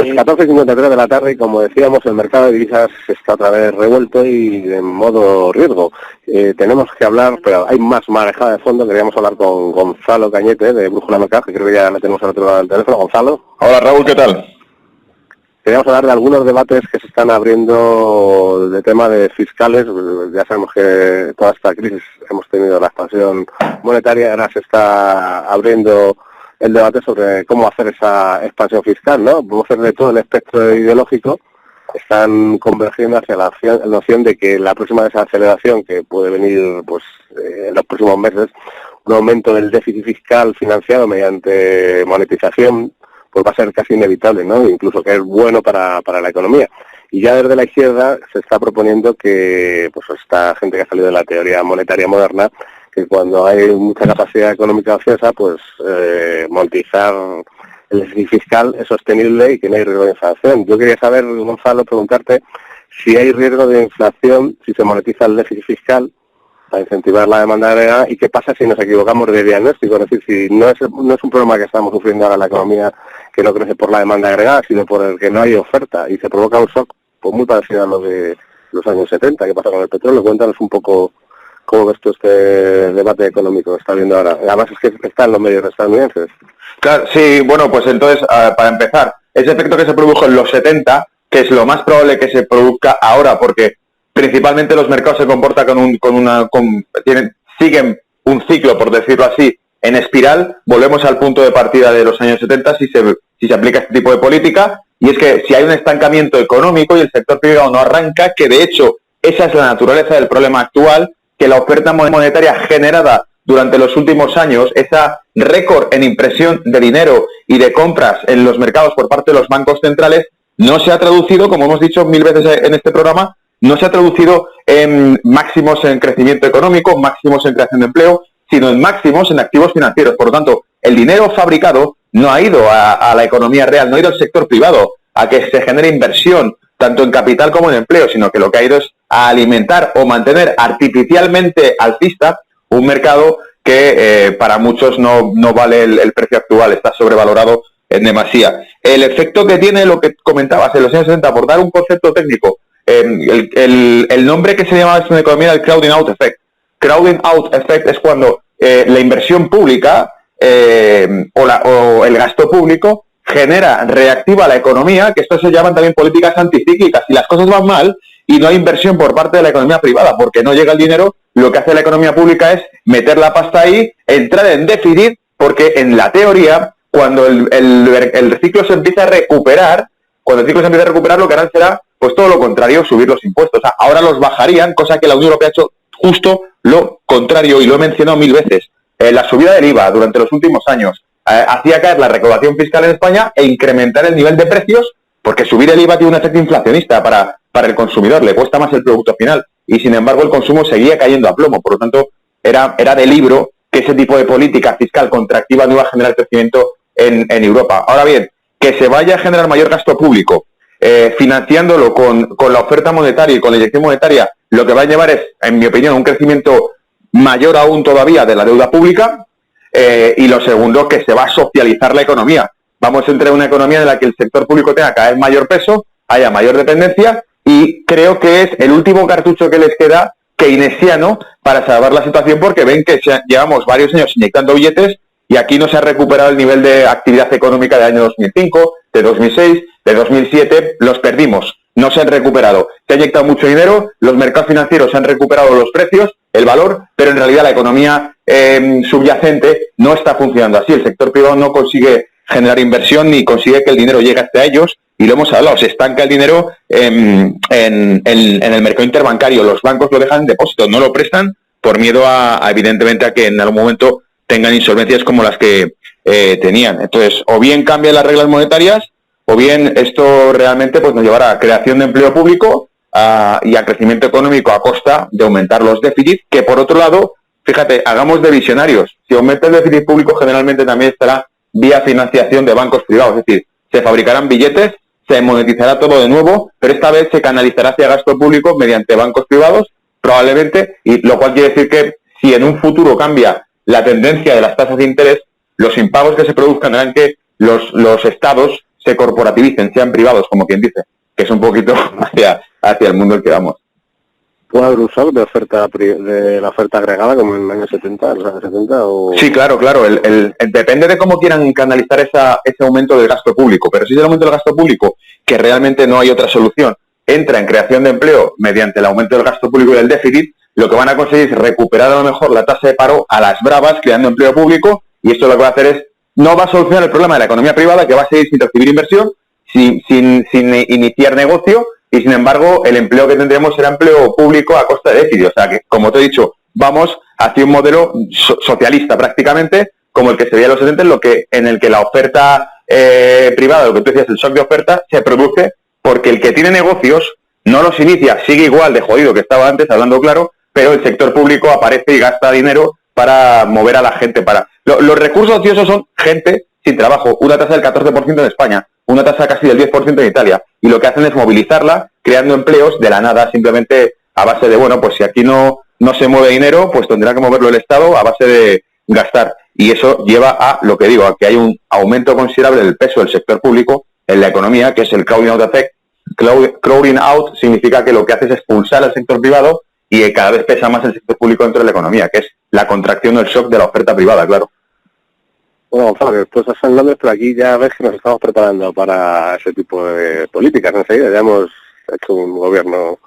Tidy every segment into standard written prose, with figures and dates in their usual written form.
Pues 14:53 de la tarde y como decíamos el mercado de divisas está otra vez revuelto y en modo riesgo. Tenemos que hablar, pero hay más marejada de fondo. Queríamos hablar con Gonzalo Cañete de Brújula Mercado, que creo que ya le tenemos al otro lado del teléfono. Gonzalo. Hola Raúl, ¿qué tal? Queríamos hablar de algunos debates que se están abriendo de tema de fiscales. Ya sabemos que toda esta crisis hemos tenido la expansión monetaria, ahora se está abriendo el debate sobre cómo hacer esa expansión fiscal, ¿no? Podemos hacer de todo el espectro ideológico, están convergiendo hacia la noción de que la próxima desaceleración que puede venir pues en los próximos meses, un aumento del déficit fiscal financiado mediante monetización, pues va a ser casi inevitable, ¿no? Incluso que es bueno para la economía. Y ya desde la izquierda se está proponiendo que, pues esta gente que ha salido de la teoría monetaria moderna, que cuando hay mucha capacidad económica ociosa, pues monetizar el déficit fiscal es sostenible y que no hay riesgo de inflación. Yo quería saber, Gonzalo, preguntarte si hay riesgo de inflación si se monetiza el déficit fiscal para incentivar la demanda agregada y qué pasa si nos equivocamos de diagnóstico, es decir, si no es un problema que estamos sufriendo ahora en la economía que no crece por la demanda agregada, sino por el que no hay oferta y se provoca un shock pues muy parecido a lo de los años 70, que pasa con el petróleo. Cuéntanos un poco cómo ves tú este debate económico que está viendo ahora. Además es que está en los medios estadounidenses. Claro, sí, bueno, pues entonces, para empezar, ese efecto que se produjo en los 70, que es lo más probable que se produzca ahora, porque principalmente los mercados se comportan siguen un ciclo, por decirlo así, en espiral. Volvemos al punto de partida de los años 70 si se aplica este tipo de política, y es que si hay un estancamiento económico y el sector privado no arranca, que de hecho esa es la naturaleza del problema actual, que la oferta monetaria generada durante los últimos años, esa récord en impresión de dinero y de compras en los mercados por parte de los bancos centrales, no se ha traducido, como hemos dicho 1000 veces en este programa, no se ha traducido en máximos en crecimiento económico, máximos en creación de empleo, sino en máximos en activos financieros. Por lo tanto, el dinero fabricado no ha ido a la economía real, no ha ido al sector privado, a que se genere inversión, tanto en capital como en empleo, sino que lo que ha ido es a alimentar o mantener artificialmente alcista un mercado que para muchos no vale el precio actual, está sobrevalorado en demasía. El efecto que tiene lo que comentabas en los años 60, por dar un concepto técnico, el nombre que se llama en economía el crowding out effect. Crowding out effect es cuando la inversión pública o el gasto público reactiva la economía, que esto se llaman también políticas anticíclicas. Si las cosas van mal y no hay inversión por parte de la economía privada porque no llega el dinero, lo que hace la economía pública es meter la pasta ahí, entrar en déficit, porque en la teoría, cuando el ciclo se empieza a recuperar, lo que harán será pues todo lo contrario, subir los impuestos. O sea, ahora los bajarían, cosa que la Unión Europea ha hecho justo lo contrario, y lo he mencionado 1000 veces. La subida del IVA durante los últimos años hacía caer la recaudación fiscal en España e incrementar el nivel de precios, porque subir el IVA tiene un efecto inflacionista para el consumidor, le cuesta más el producto final, y sin embargo el consumo seguía cayendo a plomo. Por lo tanto, era de libro que ese tipo de política fiscal contractiva no iba a generar crecimiento en Europa. Ahora bien, que se vaya a generar mayor gasto público, financiándolo con la oferta monetaria y con la inyección monetaria, lo que va a llevar es, en mi opinión, un crecimiento mayor aún todavía de la deuda pública, y lo segundo, que se va a socializar la economía. Vamos a entrar en una economía en la que el sector público tenga cada vez mayor peso, haya mayor dependencia, y creo que es el último cartucho que les queda keynesiano para salvar la situación, porque ven que llevamos varios años inyectando billetes y aquí no se ha recuperado el nivel de actividad económica del año 2005, de 2006, de 2007, los perdimos, no se han recuperado. Se ha inyectado mucho dinero, los mercados financieros han recuperado los precios, el valor, pero en realidad la economía subyacente no está funcionando así. El sector privado no consigue generar inversión ni consigue que el dinero llegue hasta ellos, y lo hemos hablado, se estanca el dinero en el mercado interbancario. Los bancos lo dejan en depósito, no lo prestan por miedo evidentemente a que en algún momento tengan insolvencias como las que tenían. Entonces, o bien cambian las reglas monetarias, o bien esto realmente pues nos llevará a creación de empleo público y a crecimiento económico a costa de aumentar los déficits, que por otro lado, fíjate, hagamos de visionarios. Si aumenta el déficit público, generalmente también estará vía financiación de bancos privados, es decir, se fabricarán billetes, se monetizará todo de nuevo, pero esta vez se canalizará hacia gasto público mediante bancos privados, probablemente, y lo cual quiere decir que si en un futuro cambia la tendencia de las tasas de interés, los impagos que se produzcan harán que los estados se corporativicen, sean privados, como quien dice, que es un poquito hacia el mundo al que vamos. ¿Puede haber un shock de la oferta agregada como en los años 70, los años 70? O... Sí, claro. Depende de cómo quieran canalizar ese aumento del gasto público, pero si es el aumento del gasto público, que realmente no hay otra solución, entra en creación de empleo mediante el aumento del gasto público y del déficit, lo que van a conseguir es recuperar a lo mejor la tasa de paro a las bravas, creando empleo público, y esto lo que va a hacer es, no va a solucionar el problema de la economía privada, que va a seguir sin recibir inversión, sin iniciar negocio, y sin embargo el empleo que tendremos será empleo público a costa de déficit. O sea que, como te he dicho, vamos hacia un modelo socialista prácticamente, como el que se veía en los 70, en el que la oferta privada, lo que tú decías, el shock de oferta, se produce porque el que tiene negocios no los inicia, sigue igual de jodido que estaba antes, hablando claro, pero el sector público aparece y gasta dinero para mover a la gente. Los recursos ociosos son gente sin trabajo, una tasa del 14% en España, una tasa casi del 10% en Italia, y lo que hacen es movilizarla, creando empleos de la nada, simplemente a base de, bueno, pues si aquí no se mueve dinero, pues tendrá que moverlo el Estado a base de gastar. Y eso lleva a, lo que digo, a que hay un aumento considerable del peso del sector público en la economía, que es el crowding out effect. Crowding out significa que lo que hace es expulsar al sector privado y cada vez pesa más el sector público dentro de la economía, que es la contracción del shock de la oferta privada, claro. Bueno, Gonzalo, después estás en Londres, pero aquí ya ves que nos estamos preparando para ese tipo de políticas enseguida. Ya hemos hecho un gobierno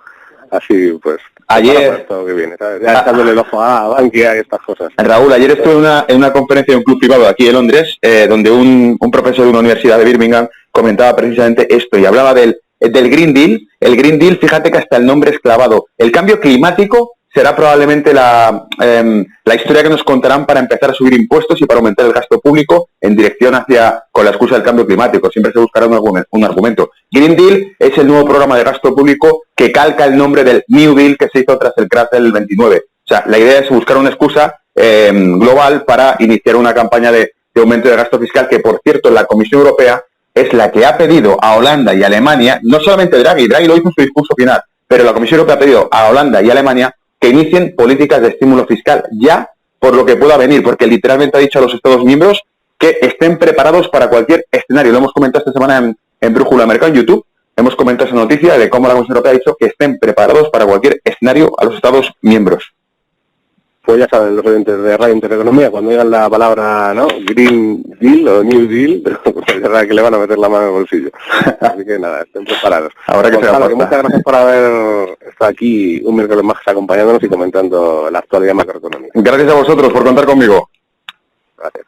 así, pues, ayer todo que viene, ¿sabes? Ya echándole el ojo a Bankia y estas cosas. Raúl, ayer estuve en una conferencia de un club privado aquí en Londres, donde un profesor de una universidad de Birmingham comentaba precisamente esto y hablaba del Green Deal. El Green Deal, fíjate que hasta el nombre es clavado. El cambio climático será probablemente la historia que nos contarán para empezar a subir impuestos y para aumentar el gasto público en dirección con la excusa del cambio climático. Siempre se buscará un argumento. Green Deal es el nuevo programa de gasto público que calca el nombre del New Deal que se hizo tras el crash del 29. O sea, la idea es buscar una excusa global para iniciar una campaña de aumento de gasto fiscal que, por cierto, la Comisión Europea es la que ha pedido a Holanda y Alemania, no solamente Draghi lo hizo en su discurso final, pero la Comisión Europea ha pedido a Holanda y Alemania que inicien políticas de estímulo fiscal ya por lo que pueda venir, porque literalmente ha dicho a los Estados miembros que estén preparados para cualquier escenario. Lo hemos comentado esta semana en Brújula Mercado en YouTube, hemos comentado esa noticia de cómo la Comisión Europea ha dicho que estén preparados para cualquier escenario a los Estados miembros. Pues ya saben los oyentes de Radio Intereconomía, cuando digan la palabra, ¿no?, Green Deal o New Deal, pues ya saben que le van a meter la mano en el bolsillo. Así que nada, estén preparados. Ahora que Gonzalo, muchas gracias por haber estado aquí un miércoles más acompañándonos y comentando la actualidad macroeconómica. Gracias a vosotros por contar conmigo. Gracias.